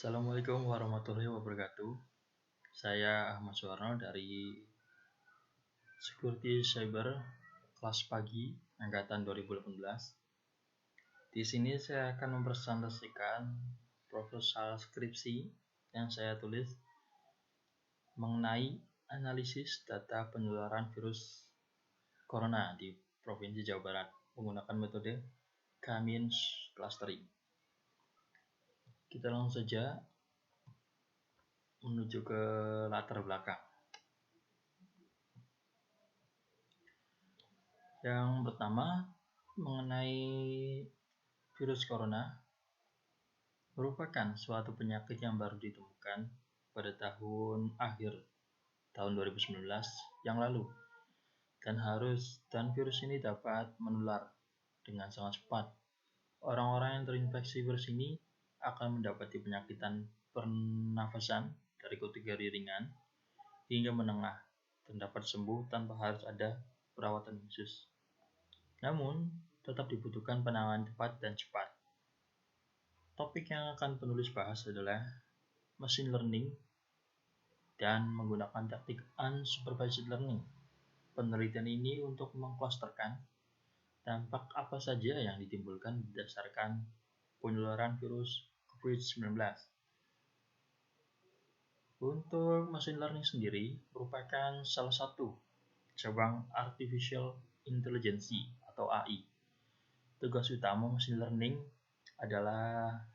Assalamualaikum warahmatullahi wabarakatuh. Saya Ahmad Suwarno dari Security Cyber kelas pagi angkatan 2018. Di sini saya akan mempresentasikan proposal skripsi yang saya tulis mengenai analisis data penularan virus corona di Provinsi Jawa Barat menggunakan metode K-means clustering. Kita langsung saja menuju ke latar belakang. Yang pertama, mengenai virus corona merupakan suatu penyakit yang baru ditemukan pada akhir tahun 2019 yang lalu, dan virus ini dapat menular dengan sangat cepat. Orang-orang yang terinfeksi virus ini akan mendapati penyakitan pernafasan dari kategori ringan hingga menengah dan dapat sembuh tanpa harus ada perawatan khusus. Namun, tetap dibutuhkan penanganan tepat dan cepat. Topik yang akan penulis bahas adalah machine learning dan menggunakan taktik unsupervised learning. Penelitian ini untuk mengklasterkan dampak apa saja yang ditimbulkan berdasarkan penularan virus COVID-19. Untuk machine learning sendiri merupakan salah satu cabang artificial intelligence atau AI. Tugas utama machine learning adalah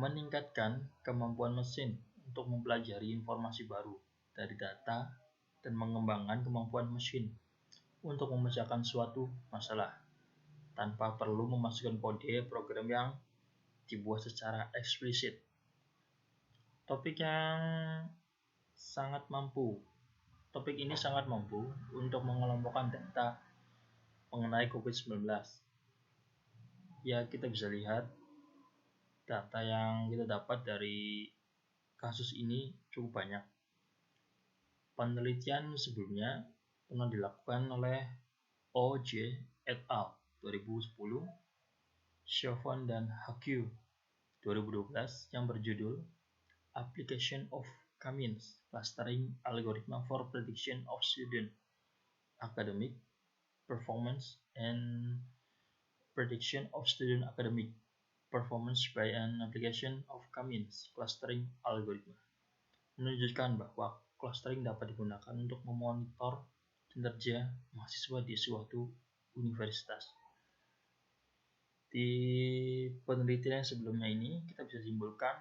meningkatkan kemampuan mesin untuk mempelajari informasi baru dari data dan mengembangkan kemampuan mesin untuk memecahkan suatu masalah tanpa perlu memasukkan kode program yang dibuat secara eksplisit. Topik ini sangat mampu untuk mengelompokkan data mengenai COVID-19. Ya, kita bisa lihat data yang kita dapat dari kasus ini cukup banyak. Penelitian sebelumnya pernah dilakukan oleh O.J. et al. 2010, Chauvin dan Haqu 2012 yang berjudul Application of K-means Clustering Algorithm for Prediction of Student Academic Performance and Prediction of Student Academic Performance by an Application of K-means Clustering Algorithm, menunjukkan bahwa clustering dapat digunakan untuk memonitor kinerja mahasiswa di suatu universitas. Di penelitian sebelumnya ini kita bisa simpulkan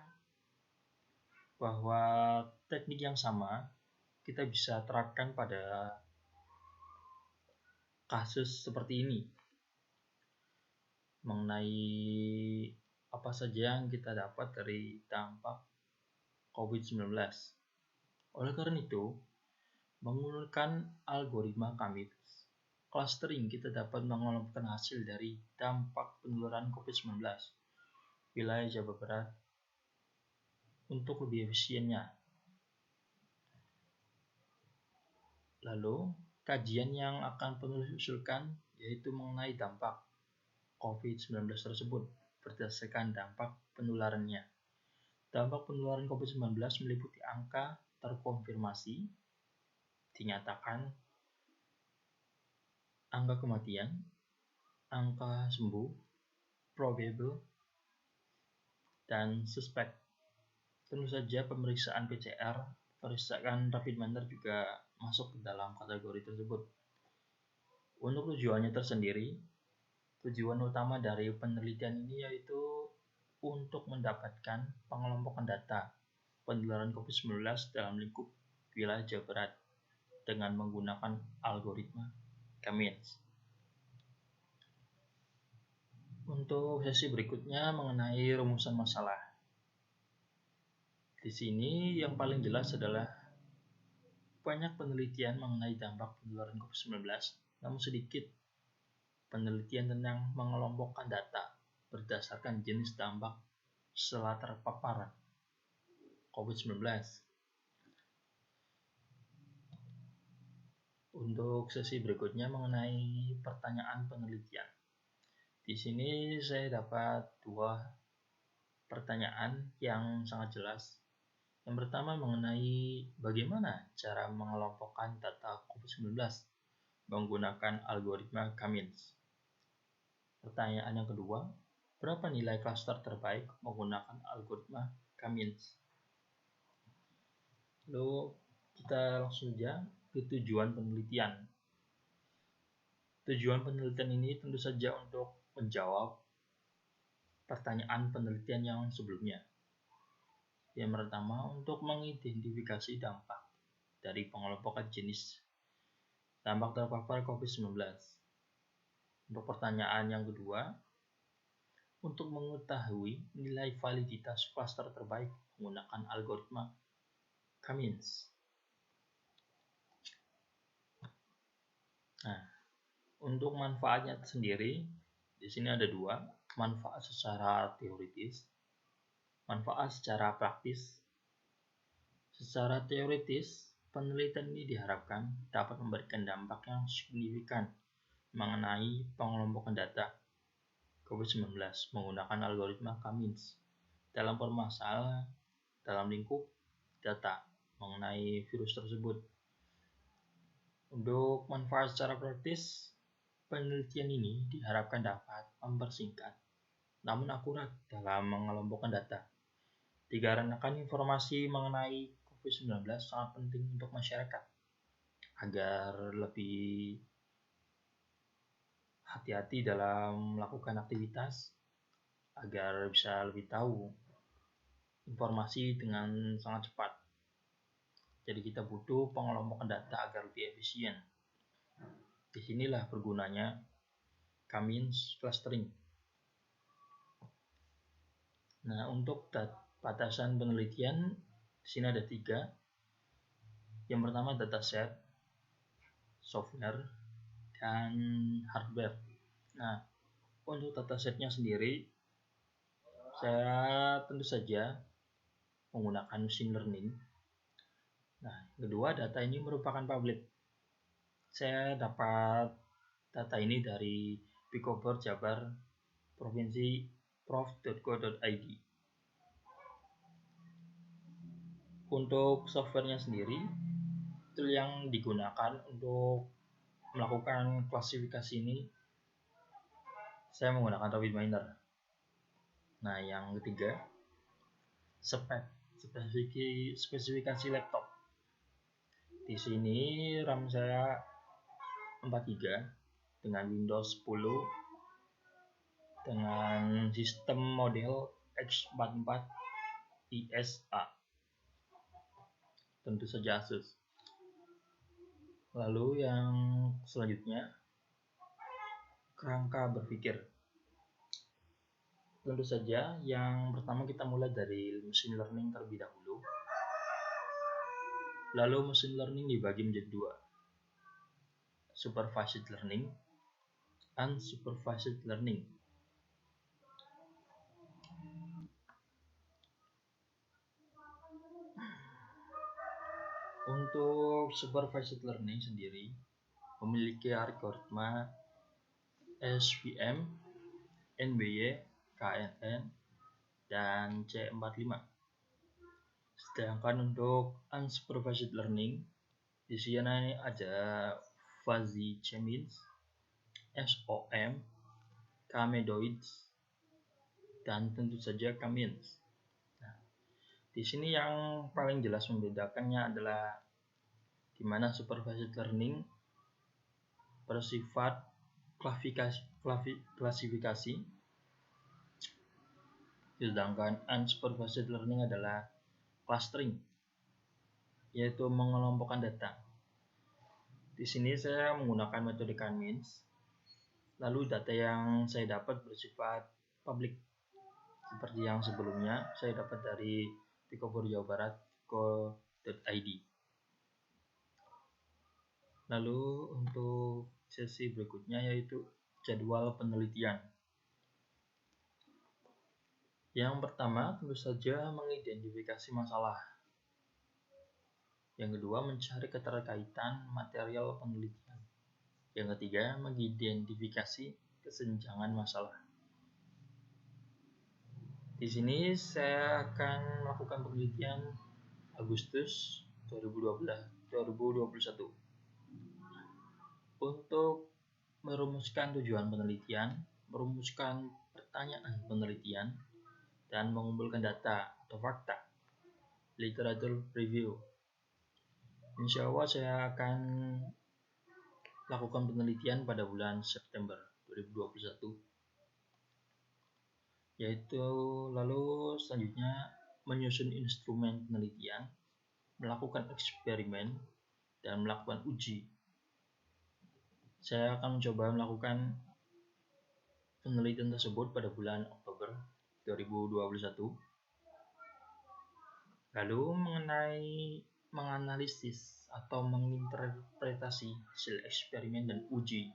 bahwa teknik yang sama kita bisa terapkan pada kasus seperti ini mengenai apa saja yang kita dapat dari dampak COVID-19. Oleh karena itu, menggunakan algoritma K-means clustering kita dapat mengelompokkan hasil dari dampak penularan COVID-19 wilayah Jawa Barat untuk lebih efisiennya. Lalu, kajian yang akan penulis usulkan yaitu mengenai dampak COVID-19 tersebut berdasarkan dampak penularannya. Dampak penularan COVID-19 meliputi angka terkonfirmasi, dinyatakan, angka kematian, angka sembuh, probable, dan suspek. Tentu saja pemeriksaan PCR, pemeriksaan rapid manner juga masuk ke dalam kategori tersebut. Untuk tujuannya tersendiri, tujuan utama dari penelitian ini yaitu untuk mendapatkan pengelompokan data penularan COVID-19 dalam lingkup wilayah Jawa Barat dengan menggunakan algoritma K-means. Untuk sesi berikutnya mengenai rumusan masalah. Di sini yang paling jelas adalah banyak penelitian mengenai dampak penularan COVID-19, namun sedikit penelitian tentang mengelompokkan data berdasarkan jenis dampak setelah terpapar COVID-19. Untuk sesi berikutnya mengenai pertanyaan penelitian. Di sini saya dapat 2 pertanyaan yang sangat jelas. Yang pertama mengenai bagaimana cara mengelompokkan data COVID-19 menggunakan algoritma Cummins. Pertanyaan yang kedua, berapa nilai klaster terbaik menggunakan algoritma Cummins? Lalu kita langsung saja ke tujuan penelitian. Tujuan penelitian ini tentu saja untuk menjawab pertanyaan penelitian yang sebelumnya. Yang pertama, untuk mengidentifikasi dampak dari pengelompokan jenis dampak terpapar COVID-19. Untuk pertanyaan yang kedua, untuk mengetahui nilai validitas klaster terbaik menggunakan algoritma Cummins. Nah, untuk manfaatnya sendiri, di sini ada dua, manfaat secara teoritis, manfaat secara praktis. Secara teoritis, penelitian ini diharapkan dapat memberikan dampak yang signifikan mengenai pengelompokan data COVID-19 menggunakan algoritma Cummins dalam permasalahan dalam lingkup data mengenai virus tersebut. Untuk manfaat secara praktis, penelitian ini diharapkan dapat mempersingkat namun akurat dalam mengelompokkan data. Dikarenakan informasi mengenai COVID-19 sangat penting untuk masyarakat agar lebih hati-hati dalam melakukan aktivitas, agar bisa lebih tahu informasi dengan sangat cepat. Jadi kita butuh pengelompokan data agar lebih efisien. Disinilah bergunanya Cummins clustering. Nah, untuk batasan penelitian di sini ada 3. Yang pertama dataset, software, dan hardware. Nah, untuk datasetnya sendiri, saya tentu saja menggunakan machine learning. Nah, kedua, data ini merupakan public. Saya dapat data ini dari Picobor Jabar Provinsi prof.go.id. Untuk softwarenya sendiri, tool yang digunakan untuk melakukan klasifikasi ini, saya menggunakan RabbitMiner. Nah, yang ketiga, spesifikasi laptop. Di sini RAM saya 4GB dengan Windows 10 dengan sistem model X44 ISA. Tentu saja Asus. Lalu yang selanjutnya, kerangka berpikir. Tentu saja yang pertama kita mulai dari machine learning terlebih dahulu. Lalu machine learning dibagi menjadi 2. Supervised learning, unsupervised learning. Untuk supervised learning sendiri memiliki algoritma SVM, NBY, KNN, dan C45. Sedangkan untuk unsupervised learning, di sini ada fuzzy Cummins, SOM, Camedoids, dan tentu saja Cummins. Nah, di sini yang paling jelas membedakannya adalah di mana supervised learning bersifat klasifikasi, sedangkan unsupervised learning adalah clustering, yaitu mengelompokkan data. Di sini saya menggunakan metode Cummins. Lalu data yang saya dapat bersifat public. Seperti yang sebelumnya, saya dapat dari Picobor Jawa Barat co.id. Lalu untuk sesi berikutnya yaitu jadwal penelitian. Yang pertama tentu saja mengidentifikasi masalah. Yang kedua mencari keterkaitan material penelitian. Yang ketiga mengidentifikasi kesenjangan masalah. Di sini saya akan melakukan penelitian Agustus 2021 untuk merumuskan tujuan penelitian, merumuskan pertanyaan penelitian, dan mengumpulkan data atau fakta. Literature review. Insya Allah saya akan lakukan penelitian pada bulan September 2021. Yaitu lalu selanjutnya menyusun instrumen penelitian, melakukan eksperimen, dan melakukan uji. Saya akan mencoba melakukan penelitian tersebut pada bulan Oktober 2021. Lalu menganalisis atau menginterpretasi hasil eksperimen dan uji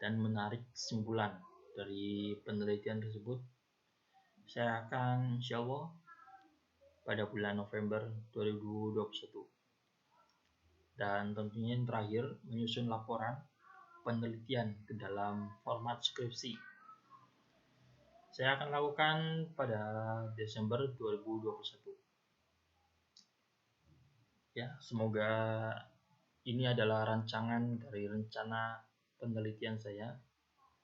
dan menarik kesimpulan dari penelitian tersebut. Saya akan insya Allah pada bulan November 2021. Dan tentunya yang terakhir, menyusun laporan penelitian ke dalam format skripsi. Saya akan lakukan pada Desember 2021. Ya, semoga ini adalah rancangan dari rencana penelitian saya.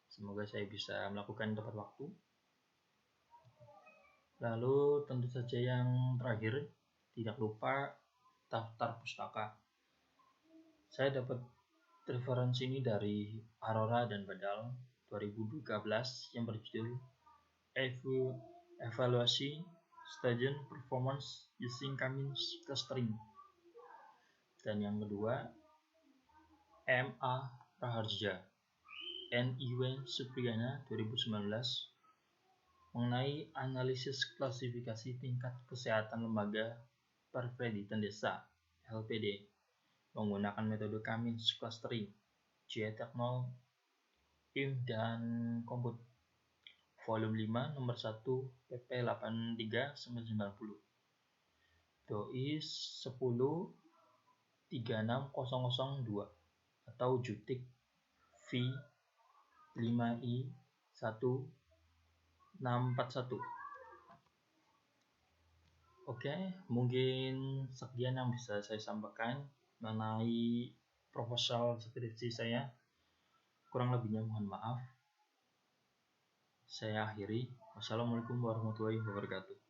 Semoga saya bisa melakukan tepat waktu. Lalu tentu saja yang terakhir, tidak lupa daftar pustaka. Saya dapat referensi ini dari Aurora dan Badal 2013 yang berjudul Evaluasi Student Performance Using Cummins Clustering. Dan yang kedua, M.A. Raharja, N.I.W. Supriyana 2019 mengenai analisis klasifikasi tingkat kesehatan lembaga perkreditan desa (LPD) menggunakan metode Cummins Clustering, Geotechno, IM, dan Komput. Volume 5 nomor 1 pp 83/90 doi 10 36002 atau Jutik V 5I 1641. Oke, mungkin sekian yang bisa saya sampaikan mengenai proposal skripsi saya. Kurang lebihnya mohon maaf. Saya akhiri. Wassalamualaikum warahmatullahi wabarakatuh.